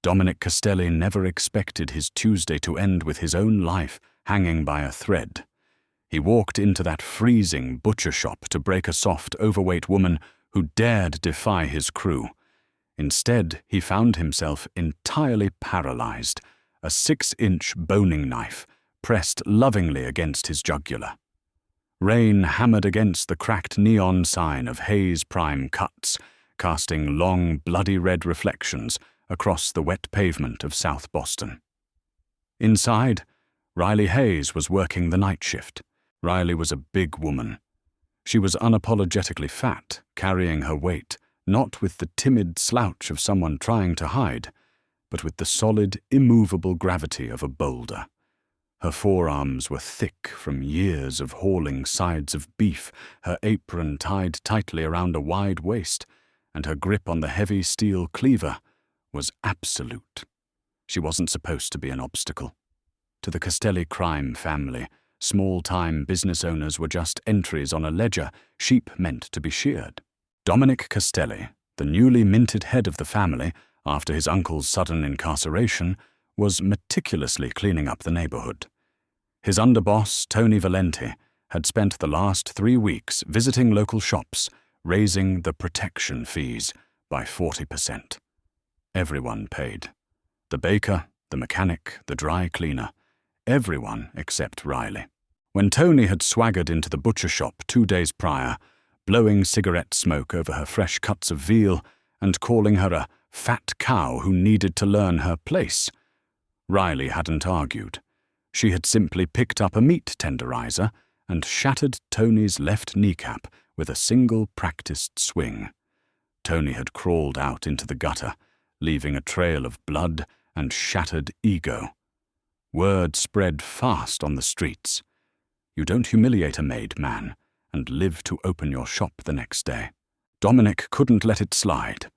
Dominic Castelli never expected his Tuesday to end with his own life hanging by a thread. He walked into that freezing butcher shop to break a soft, overweight woman who dared defy his crew. Instead, he found himself entirely paralyzed, a 6-inch boning knife pressed lovingly against his jugular. Rain hammered against the cracked neon sign of Hayes Prime Cuts, casting long, bloody red reflections across the wet pavement of South Boston. Inside, Riley Hayes was working the night shift. Riley was a big woman. She was unapologetically fat, carrying her weight, not with the timid slouch of someone trying to hide, but with the solid, immovable gravity of a boulder. Her forearms were thick from years of hauling sides of beef, her apron tied tightly around a wide waist, and her grip on the heavy steel cleaver was absolute. She wasn't supposed to be an obstacle. To the Castelli crime family, small-time business owners were just entries on a ledger, sheep meant to be sheared. Dominic Castelli, the newly minted head of the family after his uncle's sudden incarceration, was meticulously cleaning up the neighborhood. His underboss, Tony Valenti, had spent the last 3 weeks visiting local shops, raising the protection fees by 40%. Everyone paid. The baker, the mechanic, the dry cleaner. Everyone except Riley. When Tony had swaggered into the butcher shop 2 days prior, blowing cigarette smoke over her fresh cuts of veal and calling her a fat cow who needed to learn her place, Riley hadn't argued. She had simply picked up a meat tenderizer and shattered Tony's left kneecap with a single practiced swing. Tony had crawled out into the gutter, leaving a trail of blood and shattered ego. Word spread fast on the streets. You don't humiliate a maid, man, and live to open your shop the next day. Dominic couldn't let it slide.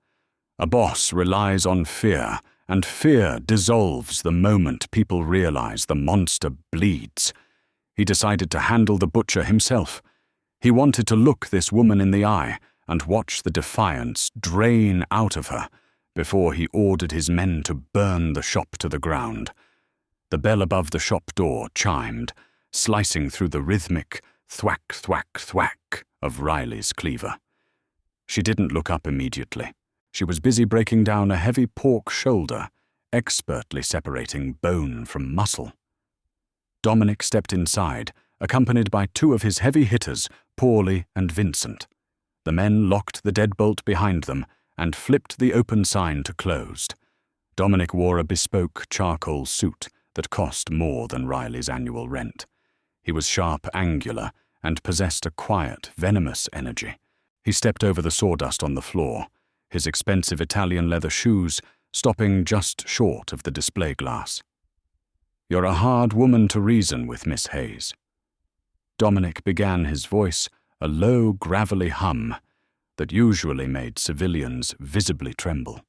A boss relies on fear, and fear dissolves the moment people realize the monster bleeds. He decided to handle the butcher himself. He wanted to look this woman in the eye and watch the defiance drain out of her before he ordered his men to burn the shop to the ground. The bell above the shop door chimed, slicing through the rhythmic thwack, thwack, thwack of Riley's cleaver. She didn't look up immediately. She was busy breaking down a heavy pork shoulder, expertly separating bone from muscle. Dominic stepped inside, accompanied by 2 of his heavy hitters, Paulie and Vincent. The men locked the deadbolt behind them and flipped the open sign to closed. Dominic wore a bespoke charcoal suit that cost more than Riley's annual rent. He was sharp, angular, and possessed a quiet, venomous energy. He stepped over the sawdust on the floor, his expensive Italian leather shoes stopping just short of the display glass. "You're a hard woman to reason with, Miss Hayes." Dominic began, his voice a low, gravelly hum that usually made civilians visibly tremble.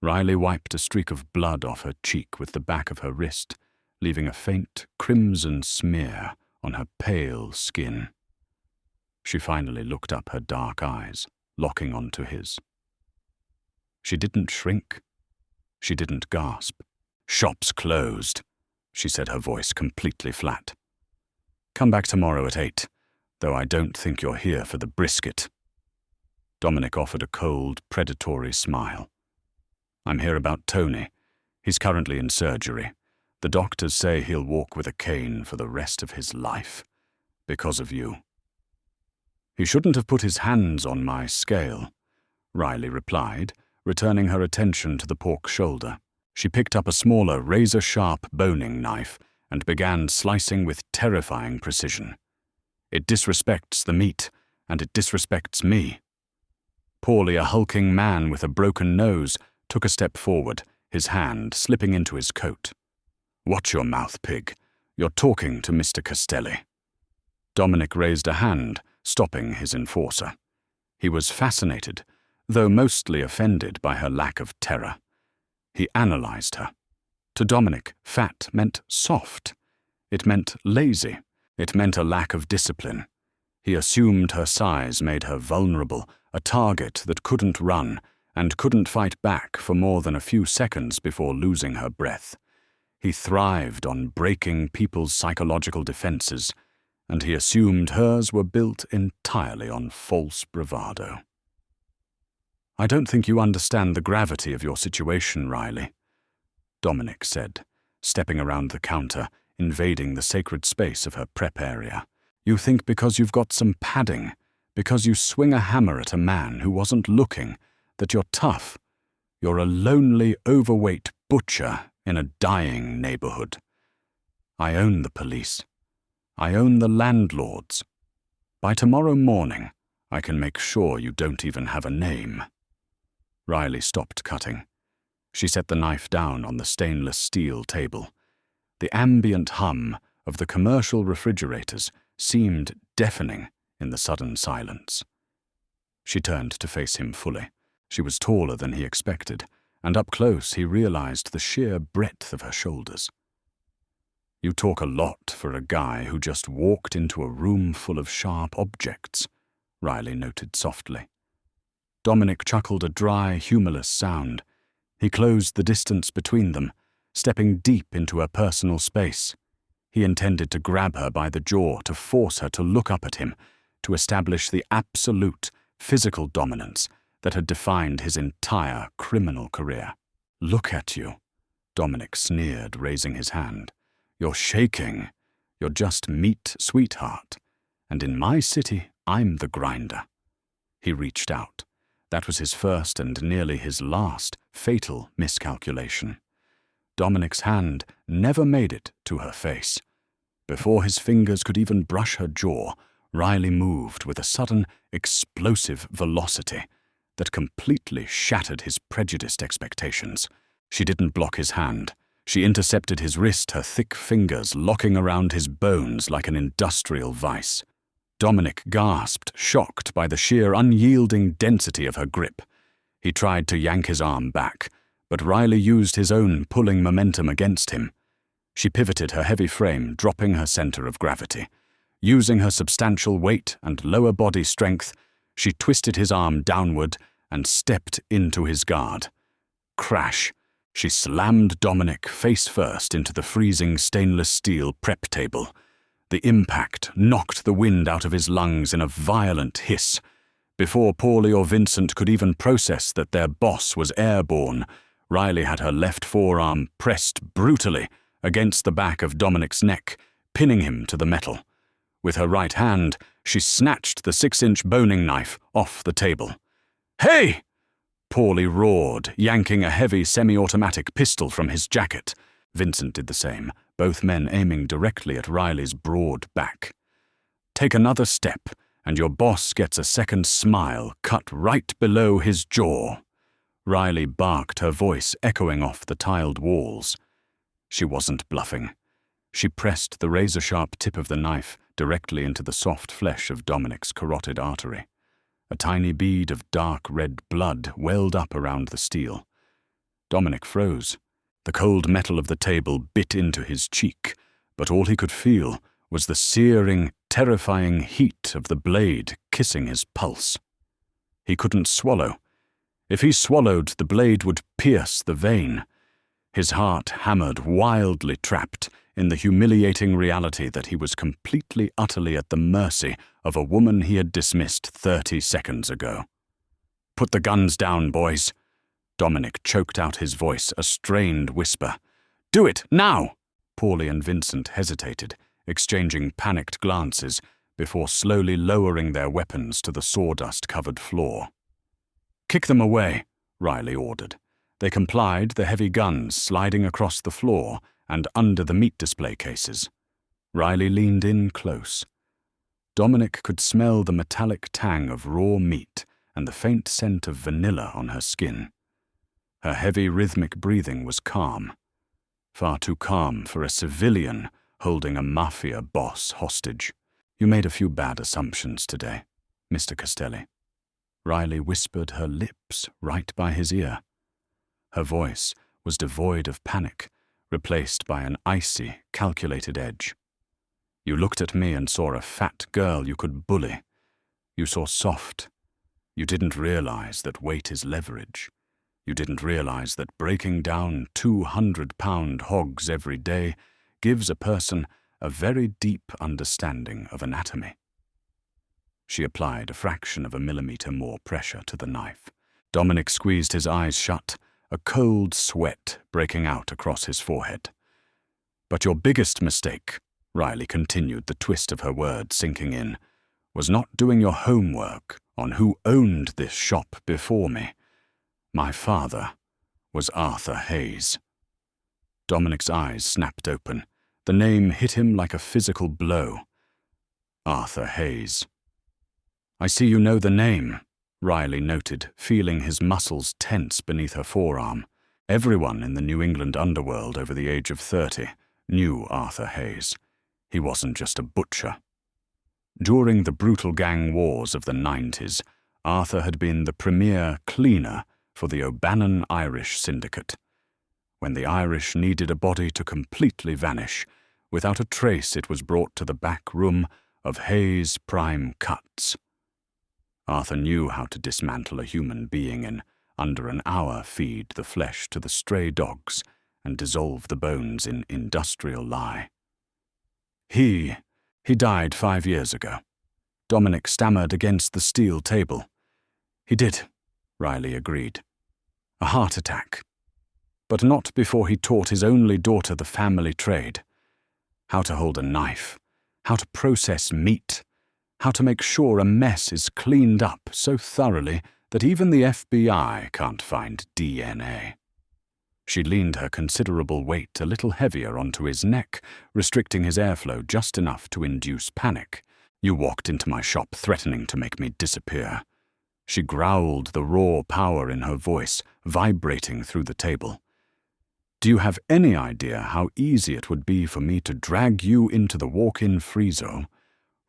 Riley wiped a streak of blood off her cheek with the back of her wrist, leaving a faint crimson smear on her pale skin. She finally looked up, her dark eyes locking onto his. She didn't shrink. She didn't gasp. "Shop's closed," she said, her voice completely flat. "Come back tomorrow at 8, though I don't think you're here for the brisket." Dominic offered a cold, predatory smile. "I'm here about Tony. He's currently in surgery. The doctors say he'll walk with a cane for the rest of his life. Because of you." "He shouldn't have put his hands on my scale," Riley replied, returning her attention to the pork shoulder. She picked up a smaller, razor-sharp boning knife and began slicing with terrifying precision. "It disrespects the meat, and it disrespects me." Paulie, a hulking man with a broken nose, took a step forward, his hand slipping into his coat. "Watch your mouth, pig. You're talking to Mr. Castelli." Dominic raised a hand, stopping his enforcer. He was fascinated, though mostly offended by her lack of terror. He analyzed her. To Dominic, fat meant soft. It meant lazy. It meant a lack of discipline. He assumed her size made her vulnerable, a target that couldn't run, and couldn't fight back for more than a few seconds before losing her breath. He thrived on breaking people's psychological defenses, and he assumed hers were built entirely on false bravado. "I don't think you understand the gravity of your situation, Riley," Dominic said, stepping around the counter, invading the sacred space of her prep area. "You think because you've got some padding, because you swing a hammer at a man who wasn't looking, that you're tough. You're a lonely, overweight butcher in a dying neighborhood. I own the police. I own the landlords. By tomorrow morning, I can make sure you don't even have a name." Riley stopped cutting. She set the knife down on the stainless steel table. The ambient hum of the commercial refrigerators seemed deafening in the sudden silence. She turned to face him fully. She was taller than he expected, and up close he realized the sheer breadth of her shoulders. "You talk a lot for a guy who just walked into a room full of sharp objects," Riley noted softly. Dominic chuckled a dry, humorless sound. He closed the distance between them, stepping deep into her personal space. He intended to grab her by the jaw, to force her to look up at him, to establish the absolute physical dominance that had defined his entire criminal career. "Look at you," Dominic sneered, raising his hand. "You're shaking. You're just meat, sweetheart. And in my city, I'm the grinder." He reached out. That was his first and nearly his last fatal miscalculation. Dominic's hand never made it to her face. Before his fingers could even brush her jaw, Riley moved with a sudden, explosive velocity that completely shattered his prejudiced expectations. She didn't block his hand. She intercepted his wrist, her thick fingers locking around his bones like an industrial vice. Dominic gasped, shocked by the sheer unyielding density of her grip. He tried to yank his arm back, but Riley used his own pulling momentum against him. She pivoted her heavy frame, dropping her center of gravity. Using her substantial weight and lower body strength, she twisted his arm downward and stepped into his guard. Crash! She slammed Dominic face first into the freezing stainless steel prep table. The impact knocked the wind out of his lungs in a violent hiss. Before Paulie or Vincent could even process that their boss was airborne, Riley had her left forearm pressed brutally against the back of Dominic's neck, pinning him to the metal. With her right hand, she snatched the 6-inch boning knife off the table. "Hey!" Paulie roared, yanking a heavy semi-automatic pistol from his jacket. Vincent did the same, both men aiming directly at Riley's broad back. "Take another step, and your boss gets a second smile cut right below his jaw." Riley barked, her voice echoing off the tiled walls. She wasn't bluffing. She pressed the razor-sharp tip of the knife directly into the soft flesh of Dominic's carotid artery. A tiny bead of dark red blood welled up around the steel. Dominic froze. The cold metal of the table bit into his cheek, but all he could feel was the searing, terrifying heat of the blade kissing his pulse. He couldn't swallow. If he swallowed, the blade would pierce the vein. His heart hammered, wildly trapped in the humiliating reality that he was completely, utterly at the mercy of a woman he had dismissed 30 seconds ago. "Put the guns down, boys." Dominic choked out his voice, a strained whisper. "Do it, now!" Paulie and Vincent hesitated, exchanging panicked glances before slowly lowering their weapons to the sawdust-covered floor. "Kick them away," Riley ordered. They complied, the heavy guns sliding across the floor and under the meat display cases. Riley leaned in close. Dominic could smell the metallic tang of raw meat and the faint scent of vanilla on her skin. Her heavy, rhythmic breathing was calm. Far too calm for a civilian holding a Mafia boss hostage. "You made a few bad assumptions today, Mr. Castelli." Riley whispered, her lips right by his ear. Her voice was devoid of panic, replaced by an icy, calculated edge. "You looked at me and saw a fat girl you could bully. You saw soft. You didn't realize that weight is leverage. You didn't realize that breaking down 200-pound hogs every day gives a person a very deep understanding of anatomy. She applied a fraction of a millimeter more pressure to the knife. Dominic squeezed his eyes shut, a cold sweat breaking out across his forehead. But your biggest mistake, Riley continued, the twist of her words sinking in, was not doing your homework on who owned this shop before me. My father was Arthur Hayes. Dominic's eyes snapped open. The name hit him like a physical blow. Arthur Hayes. I see you know the name, Riley noted, feeling his muscles tense beneath her forearm. Everyone in the New England underworld over the age of 30 knew Arthur Hayes. He wasn't just a butcher. During the brutal gang wars of the 90s, Arthur had been the premier cleaner for the O'Bannon Irish Syndicate. When the Irish needed a body to completely vanish, without a trace it was brought to the back room of Hayes Prime Cuts. Arthur knew how to dismantle a human being and, under an hour, feed the flesh to the stray dogs and dissolve the bones in industrial lye. He died 5 years ago. Dominic stammered against the steel table. He did, Riley agreed. A heart attack. But not before he taught his only daughter the family trade. How to hold a knife, how to process meat, how to make sure a mess is cleaned up so thoroughly that even the FBI can't find DNA. She leaned her considerable weight a little heavier onto his neck, restricting his airflow just enough to induce panic. You walked into my shop threatening to make me disappear. She growled, the raw power in her voice vibrating through the table. Do you have any idea how easy it would be for me to drag you into the walk-in freezer?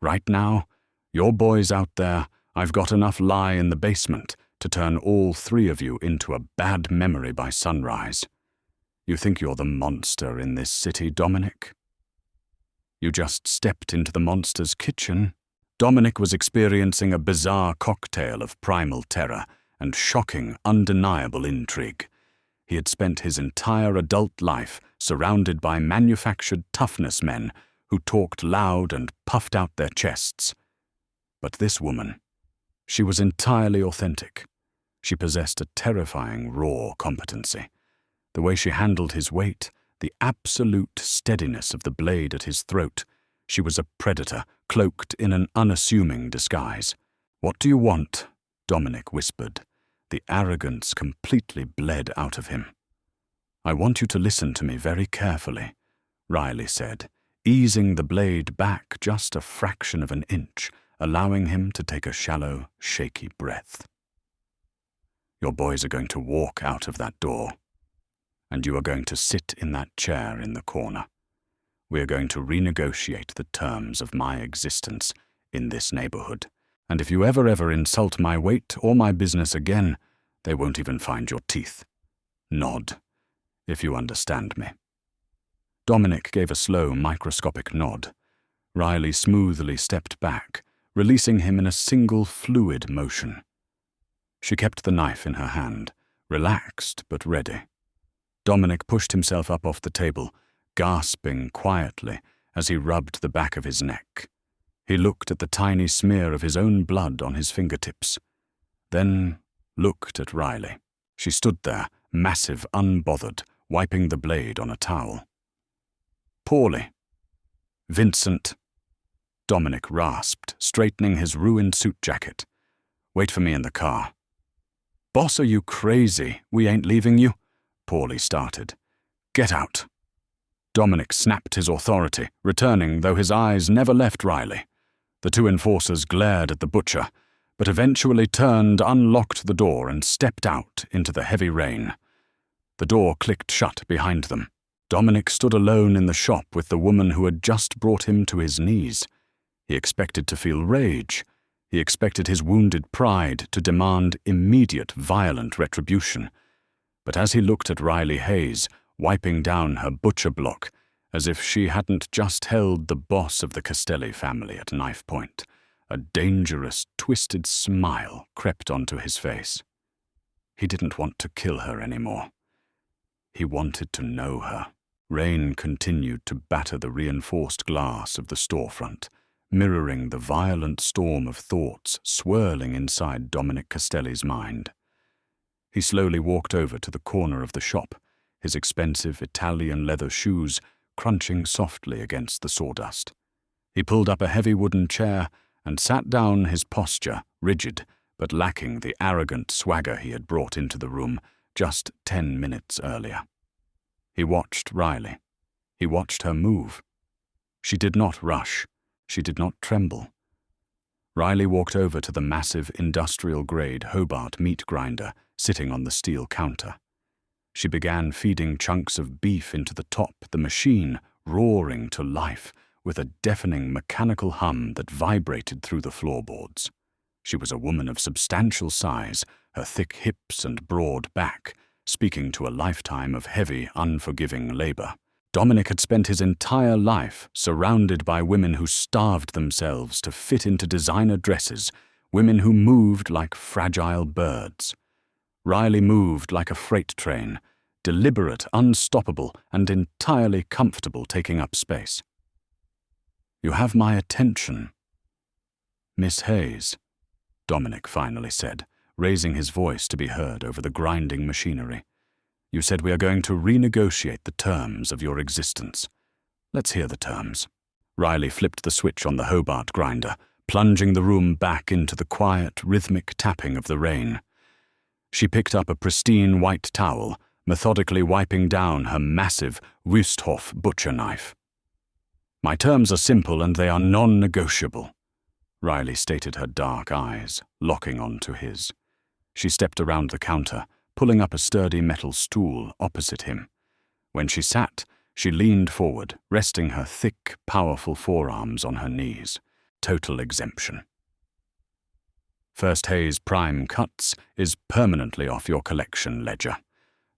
Right now, your boys out there, I've got enough lye in the basement to turn all 3 of you into a bad memory by sunrise. You think you're the monster in this city, Dominic? You just stepped into the monster's kitchen. Dominic was experiencing a bizarre cocktail of primal terror and shocking, undeniable intrigue. He had spent his entire adult life surrounded by manufactured toughness men who talked loud and puffed out their chests. But this woman, she was entirely authentic. She possessed a terrifying raw competency. The way she handled his weight, the absolute steadiness of the blade at his throat. She was a predator, cloaked in an unassuming disguise. What do you want? Dominic whispered. The arrogance completely bled out of him. I want you to listen to me very carefully, Riley said, easing the blade back just a fraction of an inch, allowing him to take a shallow, shaky breath. Your boys are going to walk out of that door, and you are going to sit in that chair in the corner. We are going to renegotiate the terms of my existence in this neighborhood, and if you ever insult my weight or my business again, they won't even find your teeth. Nod, if you understand me. Dominic gave a slow, microscopic nod. Riley smoothly stepped back, releasing him in a single fluid motion. She kept the knife in her hand, relaxed but ready. Dominic pushed himself up off the table, gasping quietly as he rubbed the back of his neck. He looked at the tiny smear of his own blood on his fingertips, then looked at Riley. She stood there, massive, unbothered, wiping the blade on a towel. Poorly. Vincent, Dominic rasped, straightening his ruined suit jacket. Wait for me in the car. Boss, are you crazy? We ain't leaving you. Paulie started. Get out. Dominic snapped his authority, returning though his eyes never left Riley. The 2 enforcers glared at the butcher, but eventually turned, unlocked the door, and stepped out into the heavy rain. The door clicked shut behind them. Dominic stood alone in the shop with the woman who had just brought him to his knees. He expected to feel rage. He expected his wounded pride to demand immediate, violent retribution. But as he looked at Riley Hayes, wiping down her butcher block, as if she hadn't just held the boss of the Castelli family at knife point, A dangerous, twisted smile crept onto his face. He didn't want to kill her anymore. He wanted to know her. Rain continued to batter the reinforced glass of the storefront, mirroring the violent storm of thoughts swirling inside Dominic Castelli's mind. He slowly walked over to the corner of the shop, his expensive Italian leather shoes crunching softly against the sawdust. He pulled up a heavy wooden chair and sat down, his posture rigid but lacking the arrogant swagger he had brought into the room just 10 minutes earlier. He watched Riley. He watched her move. She did not rush. She did not tremble. Riley walked over to the massive industrial-grade Hobart meat grinder sitting on the steel counter. She began feeding chunks of beef into the top, the machine roaring to life with a deafening mechanical hum that vibrated through the floorboards. She was a woman of substantial size, her thick hips and broad back, speaking to a lifetime of heavy, unforgiving labor. Dominic had spent his entire life surrounded by women who starved themselves to fit into designer dresses, women who moved like fragile birds. Riley moved like a freight train, deliberate, unstoppable, and entirely comfortable taking up space. "You have my attention." "Miss Hayes," Dominic finally said, raising his voice to be heard over the grinding machinery. "You said we are going to renegotiate the terms of your existence. Let's hear the terms." Riley flipped the switch on the Hobart grinder, plunging the room back into the quiet, rhythmic tapping of the rain. She picked up a pristine white towel, methodically wiping down her massive Wüsthof butcher knife. "My terms are simple and they are non-negotiable," Riley stated, her dark eyes locking onto his. She stepped around the counter, pulling up a sturdy metal stool opposite him. When she sat, she leaned forward, resting her thick, powerful forearms on her knees. Total exemption. "First Hayes Prime Cuts is permanently off your collection ledger.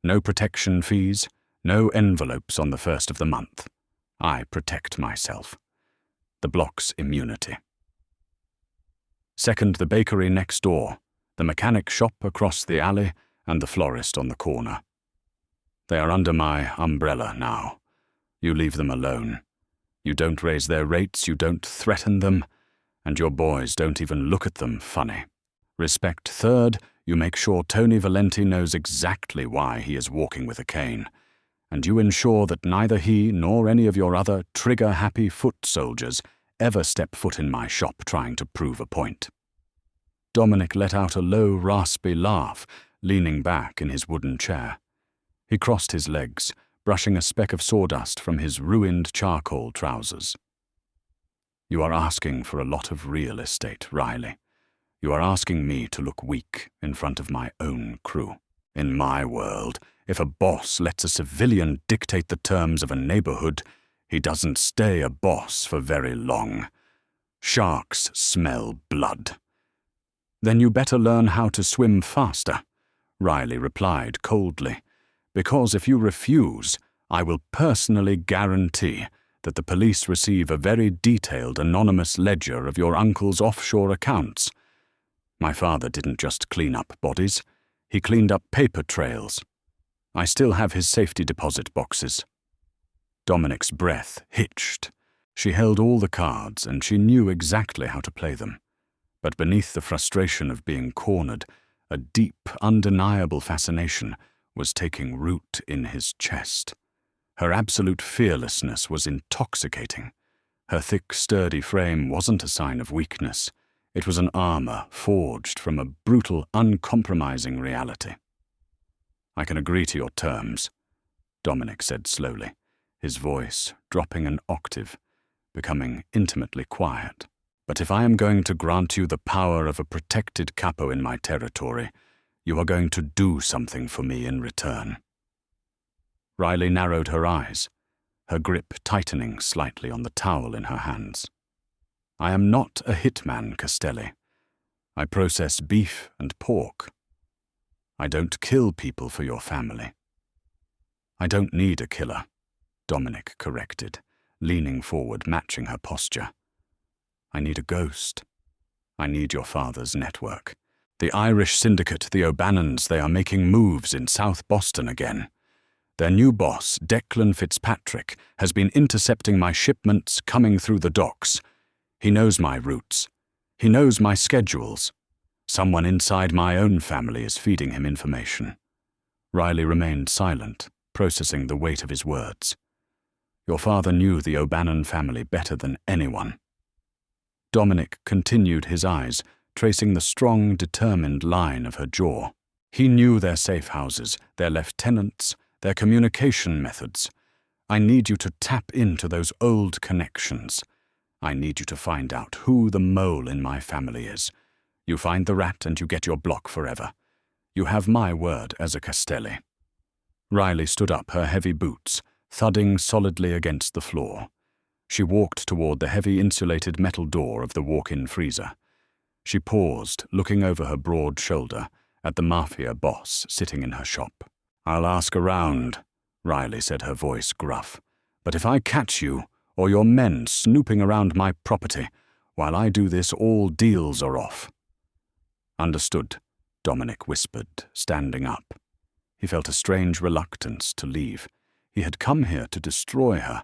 No protection fees, no envelopes on the first of the month. I protect myself. The block's immunity. Second, the bakery next door, the mechanic shop across the alley, and the florist on the corner. They are under my umbrella now. You leave them alone. You don't raise their rates, you don't threaten them, and your boys don't even look at them funny. Respect third, you make sure Tony Valenti knows exactly why he is walking with a cane, and you ensure that neither he nor any of your other trigger-happy foot soldiers ever step foot in my shop trying to prove a point." Dominic let out a low, raspy laugh, leaning back in his wooden chair. He crossed his legs, brushing a speck of sawdust from his ruined charcoal trousers. "You are asking for a lot of real estate, Riley. You are asking me to look weak in front of my own crew. In my world, if a boss lets a civilian dictate the terms of a neighborhood, he doesn't stay a boss for very long. Sharks smell blood." "Then you better learn how to swim faster," Riley replied coldly, "because if you refuse, I will personally guarantee that the police receive a very detailed anonymous ledger of your uncle's offshore accounts. My father didn't just clean up bodies, he cleaned up paper trails. I still have his safety deposit boxes." Dominic's breath hitched. She held all the cards and she knew exactly how to play them. But beneath the frustration of being cornered, a deep, undeniable fascination was taking root in his chest. Her absolute fearlessness was intoxicating. Her thick, sturdy frame wasn't a sign of weakness. It was an armor forged from a brutal, uncompromising reality. "I can agree to your terms," Dominic said slowly, his voice dropping an octave, becoming intimately quiet. "But if I am going to grant you the power of a protected capo in my territory, you are going to do something for me in return." Riley narrowed her eyes, her grip tightening slightly on the towel in her hands. "I am not a hitman, Castelli. I process beef and pork. I don't kill people for your family." "I don't need a killer," Dominic corrected, leaning forward, matching her posture. "I need a ghost. I need your father's network. The Irish syndicate, the O'Bannons, they are making moves in South Boston again. Their new boss, Declan Fitzpatrick, has been intercepting my shipments coming through the docks. He knows my routes. He knows my schedules. Someone inside my own family is feeding him information. Riley remained silent, processing the weight of his words. Your father knew the O'Bannon family better than anyone. Dominic continued his eyes, tracing the strong, determined line of her jaw. He knew their safe houses, their lieutenants, their communication methods. I need you to tap into those old connections. I need you to find out who the mole in my family is. You find the rat and you get your block forever. You have my word as a Castelli. Riley stood up, her heavy boots thudding solidly against the floor. She walked toward the heavy insulated metal door of the walk-in freezer. She paused, looking over her broad shoulder at the Mafia boss sitting in her shop. I'll ask around, Riley said, her voice gruff. But if I catch you or your men snooping around my property, while I do this, all deals are off. Understood, Dominic whispered, standing up. He felt a strange reluctance to leave. He had come here to destroy her,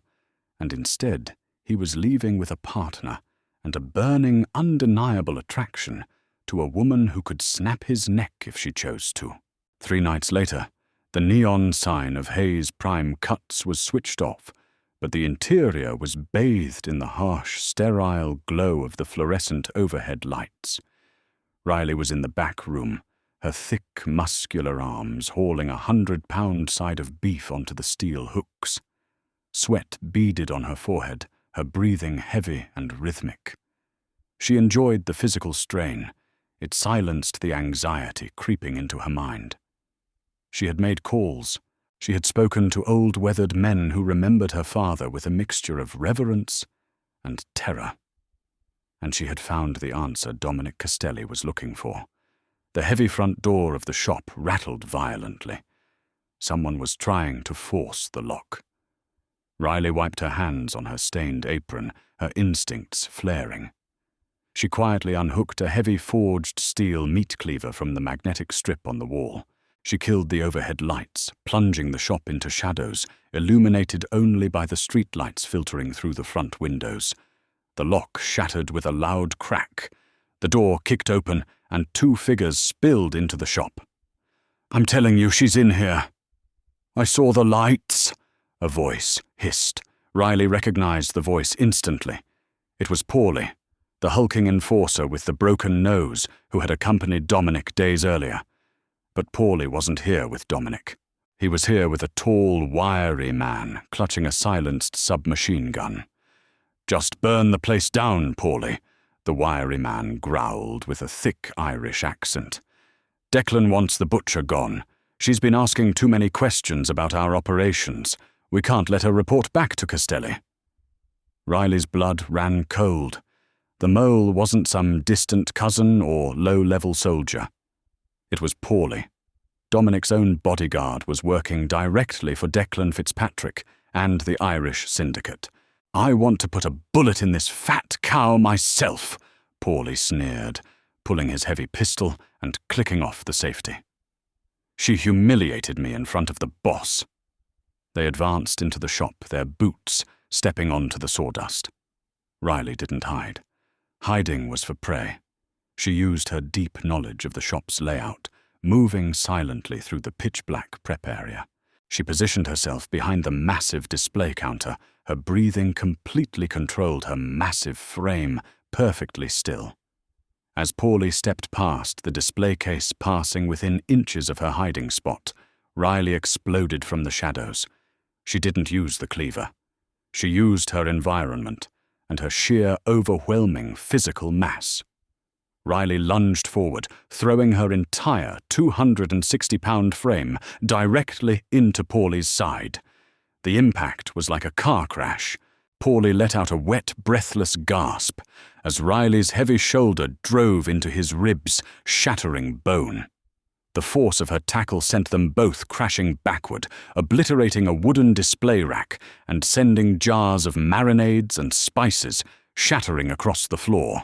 and instead he was leaving with a partner and a burning, undeniable attraction to a woman who could snap his neck if she chose to. 3 nights later, the neon sign of Hayes Prime Cuts was switched off, but the interior was bathed in the harsh, sterile glow of the fluorescent overhead lights. Riley was in the back room, her thick, muscular arms hauling 100-pound side of beef onto the steel hooks. Sweat beaded on her forehead, her breathing heavy and rhythmic. She enjoyed the physical strain. It silenced the anxiety creeping into her mind. She had made calls. She had spoken to old weathered men who remembered her father with a mixture of reverence and terror. And she had found the answer Dominic Castelli was looking for. The heavy front door of the shop rattled violently. Someone was trying to force the lock. Riley wiped her hands on her stained apron, her instincts flaring. She quietly unhooked a heavy forged steel meat cleaver from the magnetic strip on the wall. She killed the overhead lights, plunging the shop into shadows, illuminated only by the streetlights filtering through the front windows. The lock shattered with a loud crack. The door kicked open, and 2 figures spilled into the shop. I'm telling you, she's in here. I saw the lights, a voice hissed. Riley recognized the voice instantly. It was Paulie, the hulking enforcer with the broken nose who had accompanied Dominic days earlier. But Paulie wasn't here with Dominic. He was here with a tall, wiry man clutching a silenced submachine gun. Just burn the place down, Paulie, the wiry man growled with a thick Irish accent. Declan wants the butcher gone. She's been asking too many questions about our operations. We can't let her report back to Castelli. Riley's blood ran cold. The mole wasn't some distant cousin or low-level soldier. It was Paulie. Dominic's own bodyguard was working directly for Declan Fitzpatrick and the Irish syndicate. I want to put a bullet in this fat cow myself, Paulie sneered, pulling his heavy pistol and clicking off the safety. She humiliated me in front of the boss. They advanced into the shop, their boots stepping onto the sawdust. Riley didn't hide. Hiding was for prey. She used her deep knowledge of the shop's layout, moving silently through the pitch-black prep area. She positioned herself behind the massive display counter. Her breathing completely controlled her massive frame, perfectly still. As Paulie stepped past the display case, passing within inches of her hiding spot, Riley exploded from the shadows. She didn't use the cleaver. She used her environment and her sheer, overwhelming physical mass. Riley lunged forward, throwing her entire 260-pound frame directly into Paulie's side. The impact was like a car crash. Paulie let out a wet, breathless gasp as Riley's heavy shoulder drove into his ribs, shattering bone. The force of her tackle sent them both crashing backward, obliterating a wooden display rack and sending jars of marinades and spices shattering across the floor.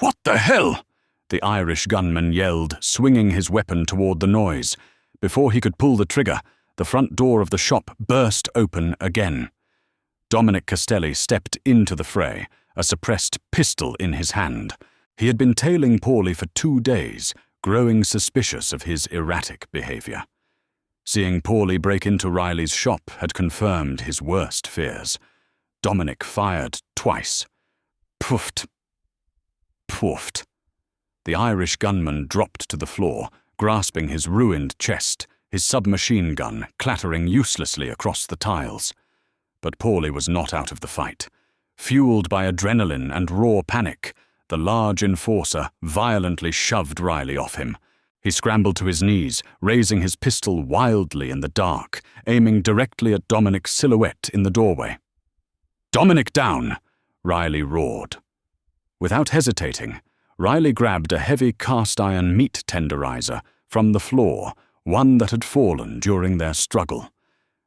"What the hell?" the Irish gunman yelled, swinging his weapon toward the noise. Before he could pull the trigger, the front door of the shop burst open again. Dominic Castelli stepped into the fray, a suppressed pistol in his hand. He had been tailing Paulie for 2 days, growing suspicious of his erratic behavior. Seeing Paulie break into Riley's shop had confirmed his worst fears. Dominic fired twice. Puffed. Puffed. The Irish gunman dropped to the floor, grasping his ruined chest, his submachine gun clattering uselessly across the tiles. But Paulie was not out of the fight. Fueled by adrenaline and raw panic, the large enforcer violently shoved Riley off him. He scrambled to his knees, raising his pistol wildly in the dark, aiming directly at Dominic's silhouette in the doorway. "Dominic down!" Riley roared. Without hesitating, Riley grabbed a heavy cast-iron meat tenderizer from the floor, one that had fallen during their struggle.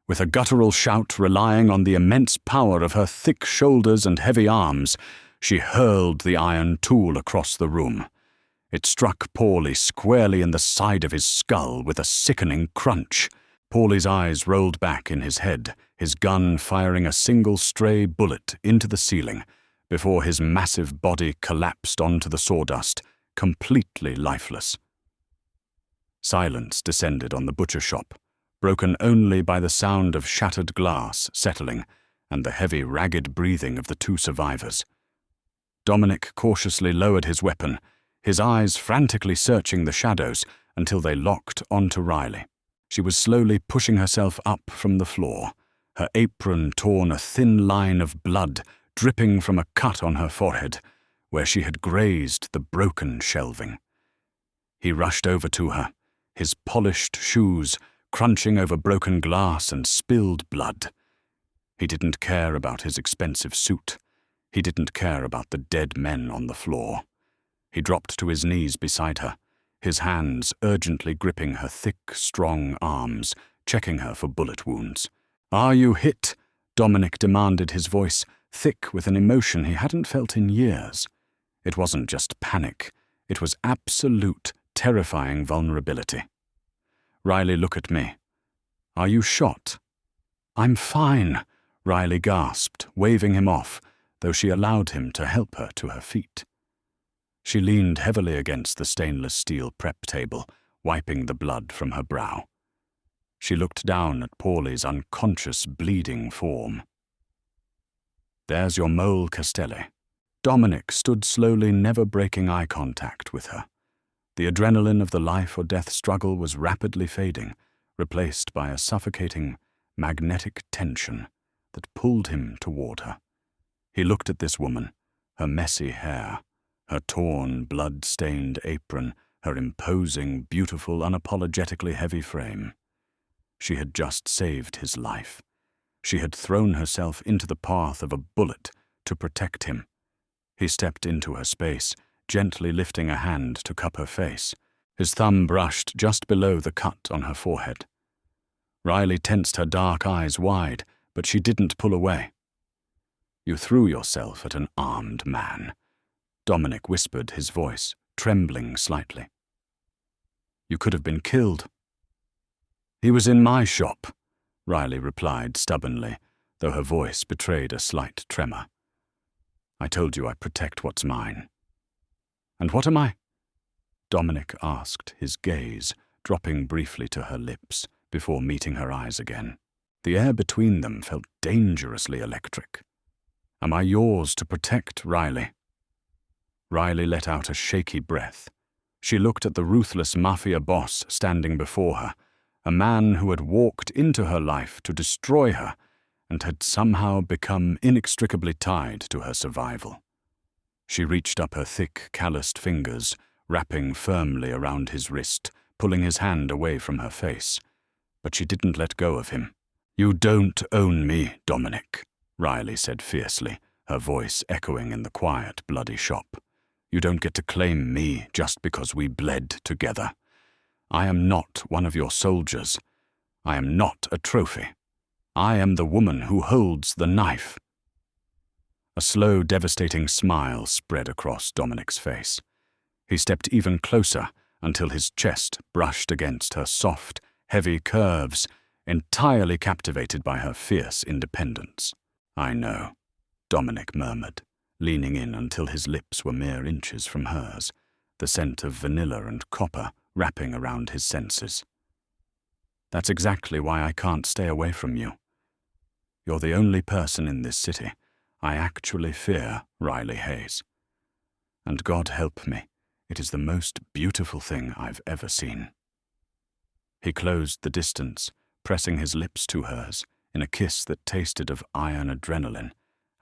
With a guttural shout relying on the immense power of her thick shoulders and heavy arms, she hurled the iron tool across the room. It struck Paulie squarely in the side of his skull with a sickening crunch. Paulie's eyes rolled back in his head, his gun firing a single stray bullet into the ceiling, before his massive body collapsed onto the sawdust, completely lifeless. Silence descended on the butcher shop, broken only by the sound of shattered glass settling and the heavy, ragged breathing of the 2 survivors. Dominic cautiously lowered his weapon, his eyes frantically searching the shadows until they locked onto Riley. She was slowly pushing herself up from the floor, her apron torn a thin line of blood dripping from a cut on her forehead, where she had grazed the broken shelving. He rushed over to her, his polished shoes crunching over broken glass and spilled blood. He didn't care about his expensive suit. He didn't care about the dead men on the floor. He dropped to his knees beside her, his hands urgently gripping her thick, strong arms, checking her for bullet wounds. "Are you hit?" Dominic demanded, his voice thick with an emotion he hadn't felt in years. It wasn't just panic. It was absolute, terrifying vulnerability. "Riley, look at me. Are you shot?" "I'm fine," Riley gasped, waving him off, though she allowed him to help her to her feet. She leaned heavily against the stainless steel prep table, wiping the blood from her brow. She looked down at Paulie's unconscious, bleeding form. "There's your mole, Castelli." Dominic stood slowly, never breaking eye contact with her. The adrenaline of the life-or-death struggle was rapidly fading, replaced by a suffocating, magnetic tension that pulled him toward her. He looked at this woman, her messy hair, her torn, blood-stained apron, her imposing, beautiful, unapologetically heavy frame. She had just saved his life. She had thrown herself into the path of a bullet to protect him. He stepped into her space, gently lifting a hand to cup her face. His thumb brushed just below the cut on her forehead. Riley tensed her dark eyes wide, but she didn't pull away. "You threw yourself at an armed man," Dominic whispered, his voice trembling slightly. "You could have been killed." "He was in my shop," Riley replied stubbornly, though her voice betrayed a slight tremor. "I told you I protect what's mine." "And what am I?" Dominic asked, his gaze dropping briefly to her lips before meeting her eyes again. The air between them felt dangerously electric. "Am I yours to protect, Riley?" Riley let out a shaky breath. She looked at the ruthless Mafia boss standing before her, a man who had walked into her life to destroy her and had somehow become inextricably tied to her survival. She reached up her thick, calloused fingers, wrapping firmly around his wrist, pulling his hand away from her face. But she didn't let go of him. "You don't own me, Dominic," Riley said fiercely, her voice echoing in the quiet, bloody shop. "You don't get to claim me just because we bled together. I am not one of your soldiers. I am not a trophy. I am the woman who holds the knife." A slow, devastating smile spread across Dominic's face. He stepped even closer until his chest brushed against her soft, heavy curves, entirely captivated by her fierce independence. "I know," Dominic murmured, leaning in until his lips were mere inches from hers, the scent of vanilla and copper wrapping around his senses. "That's exactly why I can't stay away from you. You're the only person in this city I actually fear, Riley Hayes. And God help me, it is the most beautiful thing I've ever seen." He closed the distance, pressing his lips to hers in a kiss that tasted of iron adrenaline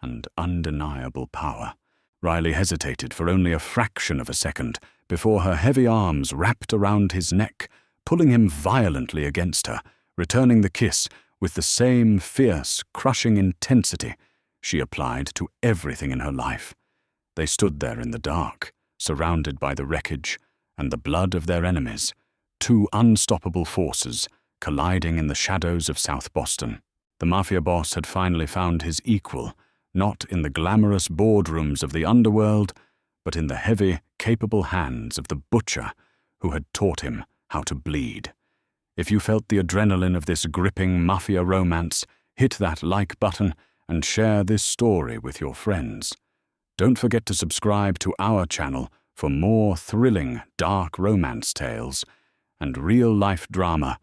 and undeniable power. Riley hesitated for only a fraction of a second before her heavy arms wrapped around his neck, pulling him violently against her, returning the kiss with the same fierce, crushing intensity she applied to everything in her life. They stood there in the dark, surrounded by the wreckage and the blood of their enemies, two unstoppable forces colliding in the shadows of South Boston. The Mafia boss had finally found his equal, not in the glamorous boardrooms of the underworld, but in the heavy, capable hands of the butcher who had taught him how to bleed. If you felt the adrenaline of this gripping Mafia romance, hit that like button and share this story with your friends. Don't forget to subscribe to our channel for more thrilling, dark romance tales and real-life drama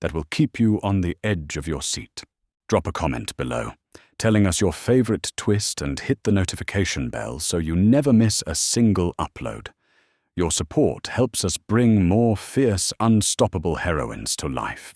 that will keep you on the edge of your seat. Drop a comment below, telling us your favorite twist, and hit the notification bell so you never miss a single upload. Your support helps us bring more fierce, unstoppable heroines to life.